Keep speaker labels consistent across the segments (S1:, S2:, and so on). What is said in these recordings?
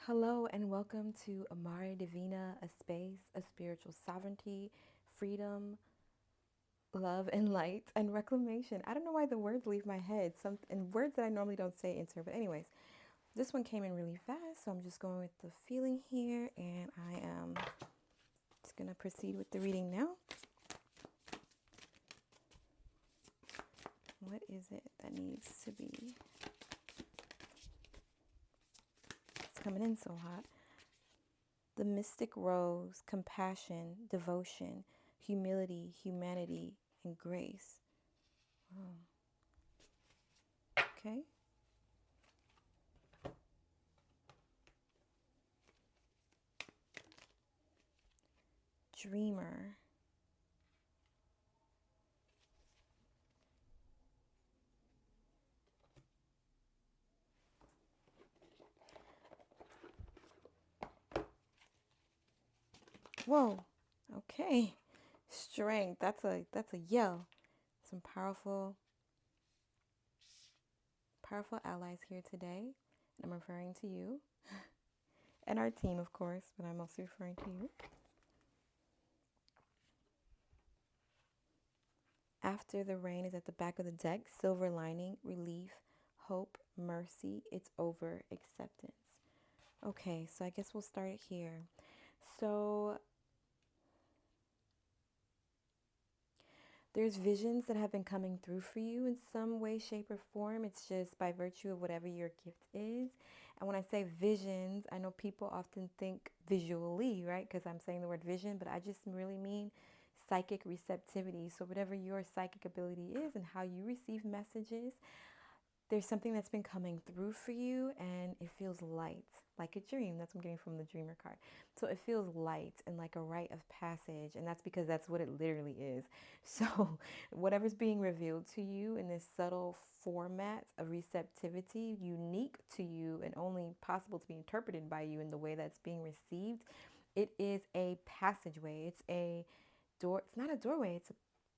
S1: Hello and welcome to Amare Divina, a space of spiritual sovereignty, freedom, love, and light, and reclamation. I don't know why the words leave my head. And words that I normally don't say enter. But anyways, this one came in really fast, so I'm just going with the feeling here, and I am just gonna proceed with the reading now. What is it that needs to be? It's coming in so hot. The mystic rose, compassion, devotion, humility, humanity, and grace. Oh. Okay. Dreamer. Whoa. Okay. Strength. That's a yell. Some powerful allies here today. And I'm referring to you. And our team, of course, but I'm also referring to you. After the rain is at the back of the deck. Silver lining, relief, hope, mercy. It's over, acceptance. Okay, so I guess we'll start it here. So there's visions that have been coming through for you in some way, shape, or form. It's just by virtue of whatever your gift is. And when I say visions, I know people often think visually, right? Because I'm saying the word vision, but I just really mean psychic receptivity. So whatever your psychic ability is and how you receive messages, there's something that's been coming through for you and it feels light, like a dream. That's what I'm getting from the dreamer card. So it feels light and like a rite of passage. And that's because that's what it literally is. So whatever's being revealed to you in this subtle format of receptivity, unique to you and only possible to be interpreted by you in the way that's being received, it is a passageway. It's a door. It's not a doorway.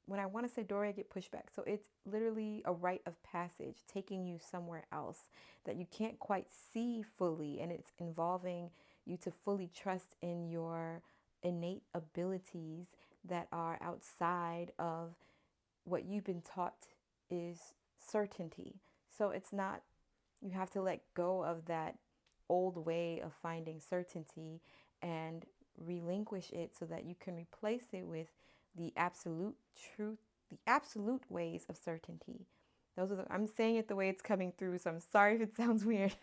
S1: When I want to say doorway, I get pushback. So it's literally a rite of passage taking you somewhere else that you can't quite see fully. And it's involving you to fully trust in your innate abilities that are outside of what you've been taught is certainty. So it's not, you have to let go of that old way of finding certainty and relinquish it so that you can replace it with the absolute truth, the absolute ways of certainty. I'm saying it the way it's coming through, so I'm sorry if it sounds weird.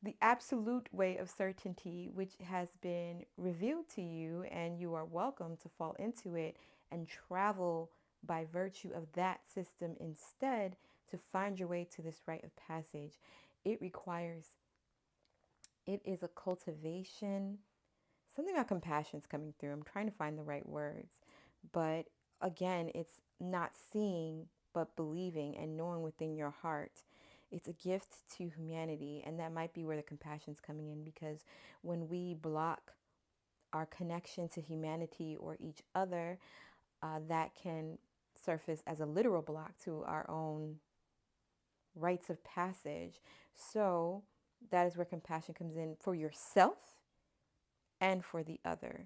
S1: The absolute way of certainty, which has been revealed to you, and you are welcome to fall into it and travel by virtue of that system instead to find your way to this rite of passage. It is a cultivation. Something about compassion is coming through. I'm trying to find the right words. But again, it's not seeing, but believing and knowing within your heart. It's a gift to humanity. And that might be where the compassion is coming in, because when we block our connection to humanity or each other, that can surface as a literal block to our own rites of passage. So that is where compassion comes in for yourself and for the other.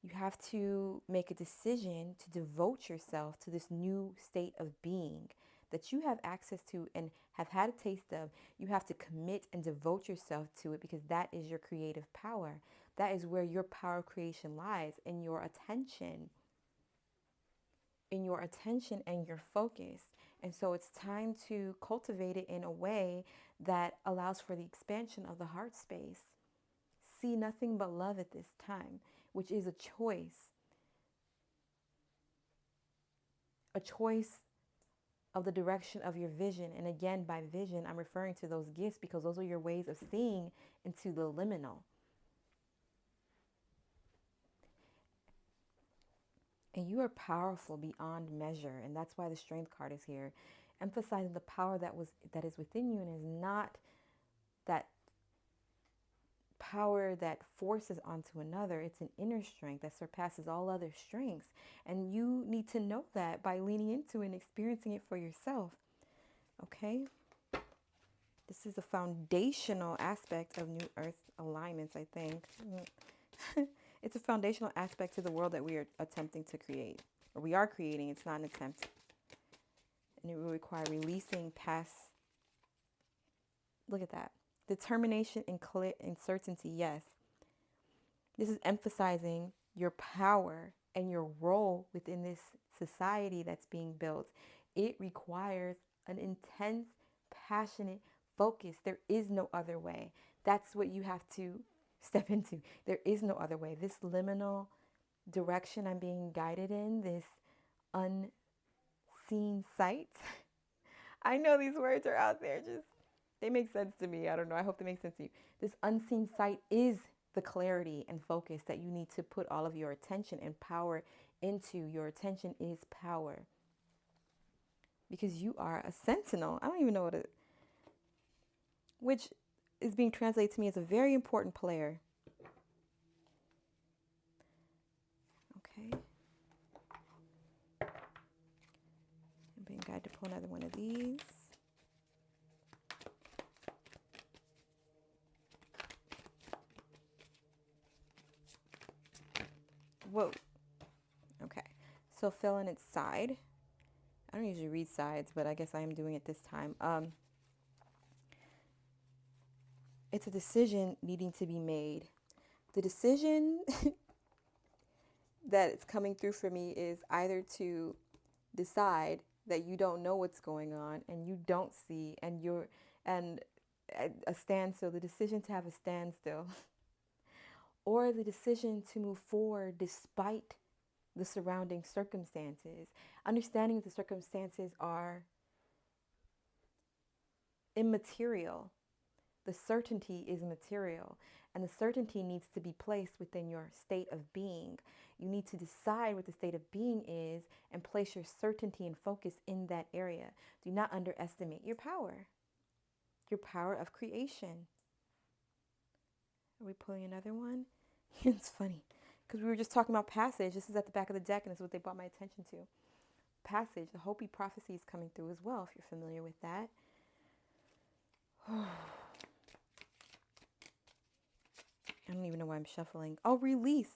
S1: You have to make a decision to devote yourself to this new state of being that you have access to and have had a taste of. You have to commit and devote yourself to it, because that is your creative power. That is where your power of creation lies, in your attention. And your focus. And so it's time to cultivate it in a way that allows for the expansion of the heart space. See nothing but love at this time, which is a choice of the direction of your vision. And again, by vision, I'm referring to those gifts, because those are your ways of seeing into the liminal. And you are powerful beyond measure. And that's why the strength card is here, emphasizing the power that is within you, and is not that power that forces onto another. It's an inner strength that surpasses all other strengths. And you need to know that by leaning into and experiencing it for yourself. Okay? This is a foundational aspect of New Earth alignments, I think. It's a foundational aspect to the world that we are attempting to create, or we are creating. It's not an attempt. And it will require releasing past, look at that, determination and certainty, yes. This is emphasizing your power and your role within this society that's being built. It requires an intense, passionate focus. There is no other way. That's what you have to step into. There is no other way. This liminal direction I'm being guided in, this unseen sight. I know these words are out there, just they make sense to me. I don't know. I hope they make sense to you. This unseen sight is the clarity and focus that you need to put all of your attention and power into. Your attention is power. Because you are a sentinel. I don't even know what it, which is being translated to me as a very important player. Okay. I'm being guided to pull another one of these. Whoa. Okay. So fill in its side. I don't usually read sides, but I guess I am doing it this time. It's a decision needing to be made. The decision that it's coming through for me is either to decide that you don't know what's going on and you don't see and you're and a standstill, the decision to have a standstill, or the decision to move forward despite the surrounding circumstances, understanding that the circumstances are immaterial. The certainty is material, and the certainty needs to be placed within your state of being. You need to decide what the state of being is and place your certainty and focus in that area. Do not underestimate your power of creation. Are we pulling another one? It's funny because we were just talking about passage. This is at the back of the deck, and this is what they brought my attention to. Passage, the Hopi prophecy is coming through as well, if you're familiar with that. I don't even know why I'm shuffling. Oh, release.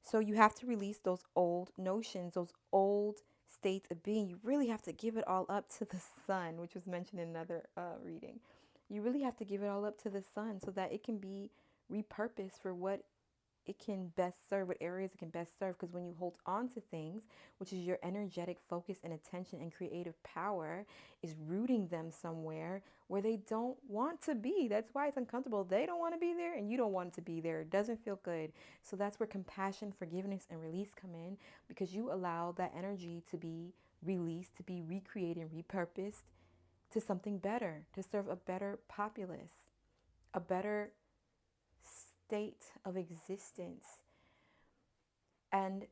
S1: So you have to release those old notions, those old states of being. You really have to give it all up to the sun, which was mentioned in another reading. You really have to give it all up to the sun so that it can be repurposed for what it can best serve, what areas it can best serve. Because when you hold on to things, which is your energetic focus and attention and creative power, is rooting them somewhere where they don't want to be. That's why it's uncomfortable. They don't want to be there and you don't want to be there. It doesn't feel good. So that's where compassion, forgiveness, and release come in, because you allow that energy to be released, to be recreated and repurposed to something better, to serve a better populace, a better state of existence. And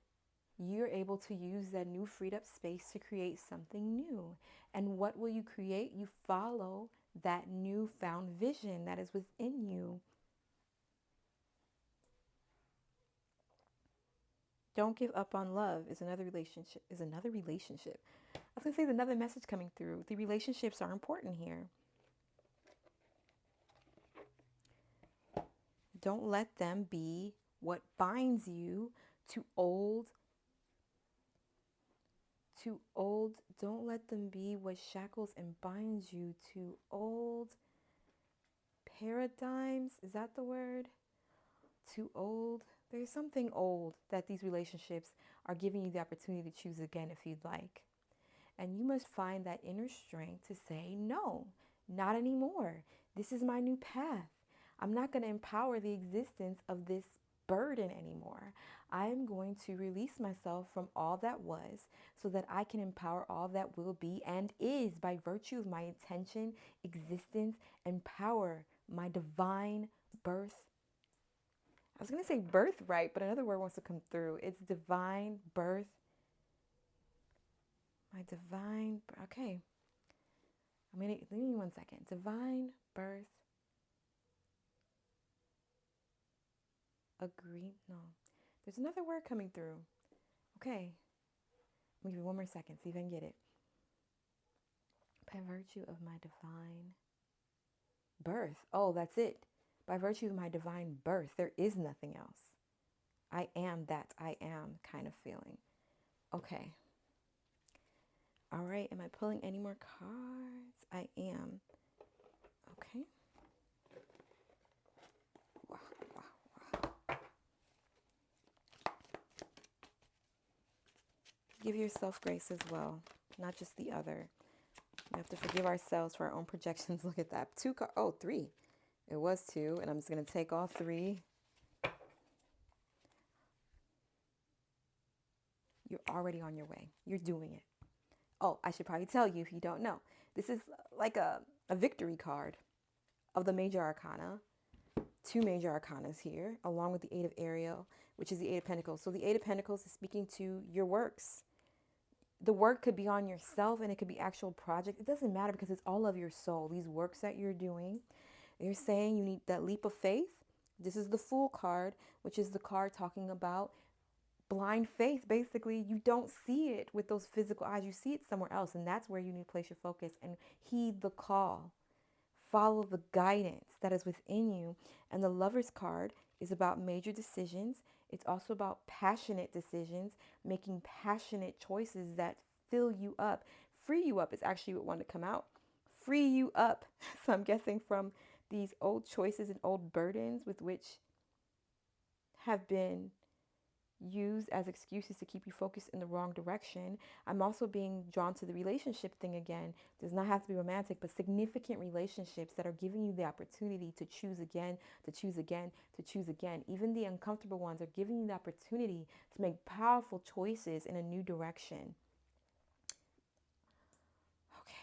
S1: you're able to use that new freed up space to create something new. And what will you create? You follow that newfound vision that is within you. Don't give up on love is another relationship. I was going to say there's another message coming through. The relationships are important here. Don't let them be what binds you to old. Don't let them be what shackles and binds you to old paradigms. Is that the word? Too old. There's something old that these relationships are giving you the opportunity to choose again if you'd like. And you must find that inner strength to say, no, not anymore. This is my new path. I'm not going to empower the existence of this burden anymore. I'm going to release myself from all that was so that I can empower all that will be and is by virtue of my intention, existence, and power, my divine birth. I was going to say birthright, but another word wants to come through. It's divine birth. My divine, okay. Give me 1 second. Divine birth. No. There's another word coming through. Okay. Let me give you 1 more second. See if I can get it. By virtue of my divine Birth. Oh, that's it. By virtue of my divine birth, there is nothing else. I am that I am kind of feeling. Okay. All right. Am I pulling any more cards? I am. Okay. Wow, wow, wow. Give yourself grace as well, not just the other. We have to forgive ourselves for our own projections. Look at that. Three. It was two, and I'm just going to take all three. You're already on your way. You're doing it. Oh, I should probably tell you if you don't know. This is like a victory card of the major arcana. Two major arcanas here, along with the Eight of Ariel, which is the Eight of Pentacles. So the Eight of Pentacles is speaking to your works. The work could be on yourself and it could be actual project. It doesn't matter because it's all of your soul. These works that you're doing, they're saying you need that leap of faith. This is the Fool card, which is the card talking about blind faith. Basically, you don't see it with those physical eyes. You see it somewhere else. And that's where you need to place your focus and heed the call. Follow the guidance that is within you. And the Lover's card is about major decisions. It's also about passionate decisions, making passionate choices that fill you up. Free you up is actually what wanted to come out. Free you up. So I'm guessing from these old choices and old burdens with which have been used as excuses to keep you focused in the wrong direction. I'm also being drawn to the relationship thing again. Does not have to be romantic, but significant relationships that are giving you the opportunity to choose again, to choose again, to choose again. Even the uncomfortable ones are giving you the opportunity to make powerful choices in a new direction. Okay.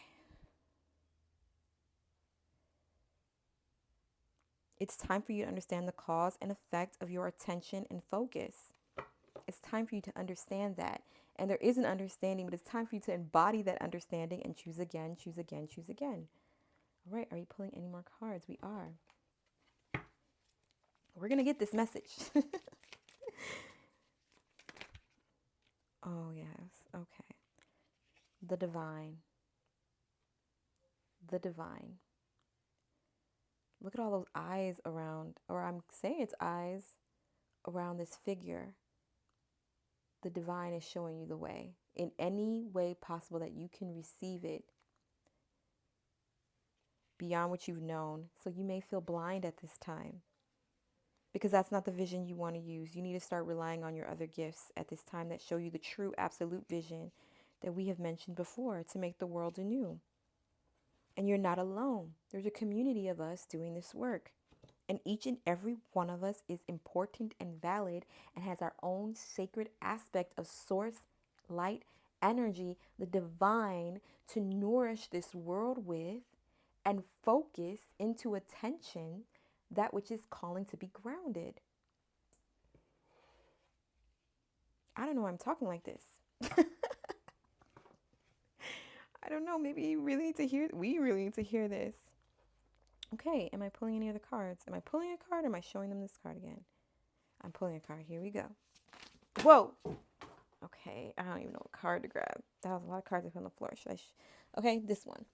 S1: It's time for you to understand the cause and effect of your attention and focus. It's time for you to understand that. And there is an understanding, but it's time for you to embody that understanding and choose again, choose again, choose again. All right, are you pulling any more cards? We are. We're going to get this message. Oh, yes. Okay. The divine. The divine. Look at all those eyes around, or I'm saying it's eyes around this figure. The divine is showing you the way in any way possible that you can receive it beyond what you've known. So you may feel blind at this time because that's not the vision you want to use. You need to start relying on your other gifts at this time that show you the true absolute vision that we have mentioned before to make the world anew. And you're not alone. There's a community of us doing this work. And each and every one of us is important and valid and has our own sacred aspect of source, light, energy, the divine to nourish this world with and focus into attention that which is calling to be grounded. I don't know why I'm talking like this. I don't know. Maybe we really need to hear this. Okay, am I pulling any other cards? Am I pulling a card or am I showing them this card again? I'm pulling a card. Here we go. Whoa. Okay, I don't even know what card to grab. That was a lot of cards I put on the floor. Okay, this one.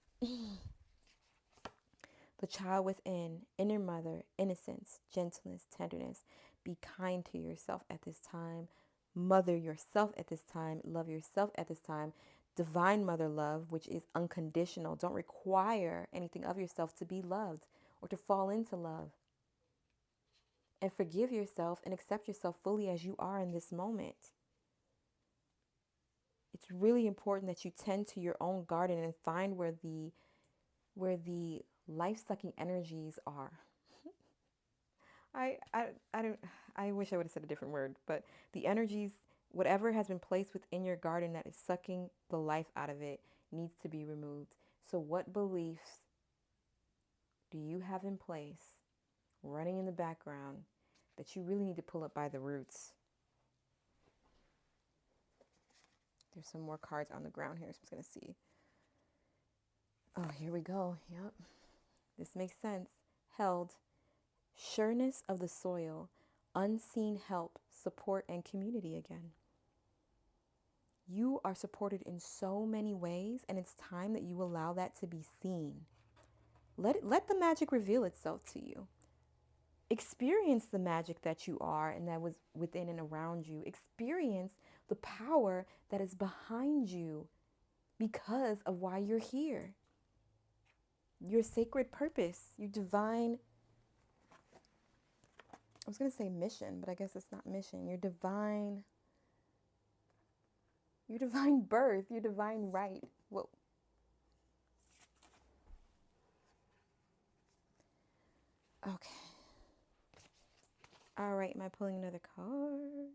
S1: The child within, inner mother, innocence, gentleness, tenderness. Be kind to yourself at this time. Mother yourself at this time. Love yourself at this time. Divine mother love, which is unconditional. Don't require anything of yourself to be loved or to fall into love. And forgive yourself and accept yourself fully as you are in this moment. It's really important that you tend to your own garden and find where the life-sucking energies are. I wish I would have said a different word, but the energies, whatever has been placed within your garden that is sucking the life out of it needs to be removed. So what beliefs do you have in place, running in the background, that you really need to pull up by the roots? There's some more cards on the ground here, so I'm just going to see. Oh, here we go. Yep. This makes sense. Held. Sureness of the soil. Unseen help, support, and community again. You are supported in so many ways, and it's time that you allow that to be seen. Let the magic reveal itself to you. Experience the magic that you are and that was within and around you. Experience the power that is behind you because of why you're here. Your sacred purpose, your divine, I was going to say mission, but I guess it's not mission. Your divine birth, your divine right. Whoa. Okay. All right, am I pulling another card?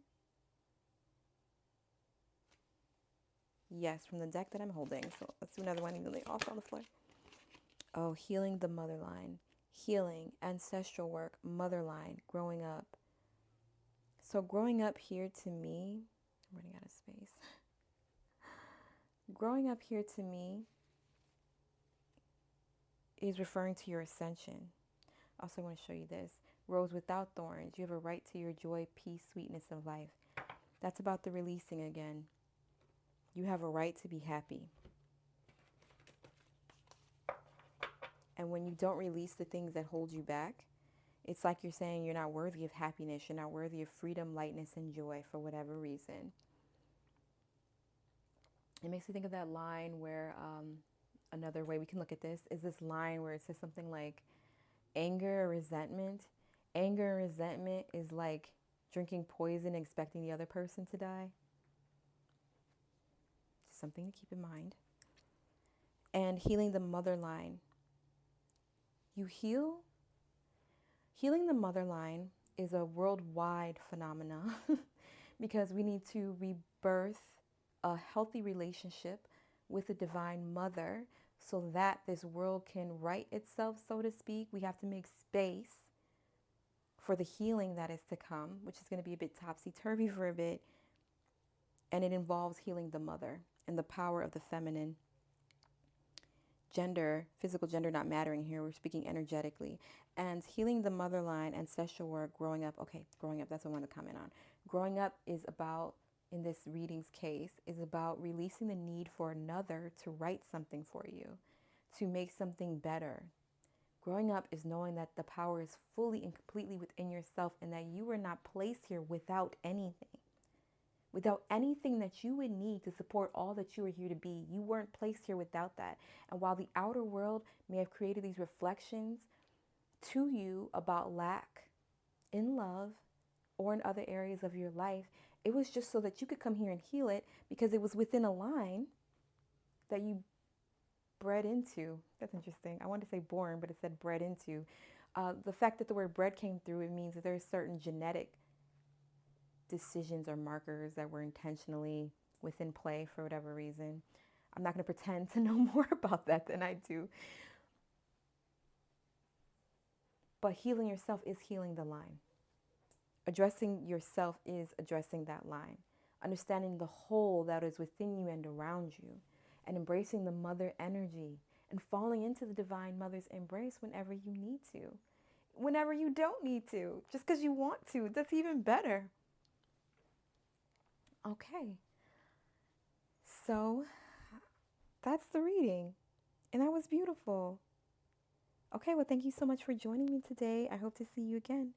S1: Yes, from the deck that I'm holding. So let's do another one, even though they all fall on the floor. Oh, healing the mother line. Healing, ancestral work, mother line, growing up. So growing up here to me, I'm running out of space. Growing up here to me is referring to your ascension. Also, I want to show you this. Rose without thorns. You have a right to your joy, peace, sweetness of life. That's about the releasing again. You have a right to be happy. And when you don't release the things that hold you back, it's like you're saying you're not worthy of happiness. You're not worthy of freedom, lightness, and joy for whatever reason. It makes me think of that line where, another way we can look at this is this line where it says something like anger or resentment. Anger and resentment is like drinking poison and expecting the other person to die. Something to keep in mind. And healing the mother line. Healing the mother line is a worldwide phenomenon because we need to rebirth a healthy relationship with the divine mother so that this world can right itself, so to speak. We have to make space for the healing that is to come, which is going to be a bit topsy-turvy for a bit. And it involves healing the mother and the power of the feminine. Gender, physical gender not mattering here. We're speaking energetically. And healing the mother line, ancestral work, growing up. Okay, growing up, that's what I want to comment on. Growing up is about, in this reading's case, is about releasing the need for another to write something for you, to make something better. Growing up is knowing that the power is fully and completely within yourself and that you were not placed here without anything. Without anything that you would need to support all that you are here to be. You weren't placed here without that. And while the outer world may have created these reflections to you about lack in love or in other areas of your life, it was just so that you could come here and heal it because it was within a line that you bred into. That's interesting. I wanted to say born, but it said bred into. The fact that the word bred came through, it means that there's certain genetic decisions or markers that were intentionally within play for whatever reason. I'm not going to pretend to know more about that than I do. But healing yourself is healing the line. Addressing yourself is addressing that line. Understanding the whole that is within you and around you. And embracing the mother energy. And falling into the divine mother's embrace whenever you need to. Whenever you don't need to. Just because you want to. That's even better. Okay, so that's the reading, and that was beautiful. Okay, well, thank you so much for joining me today. I hope to see you again.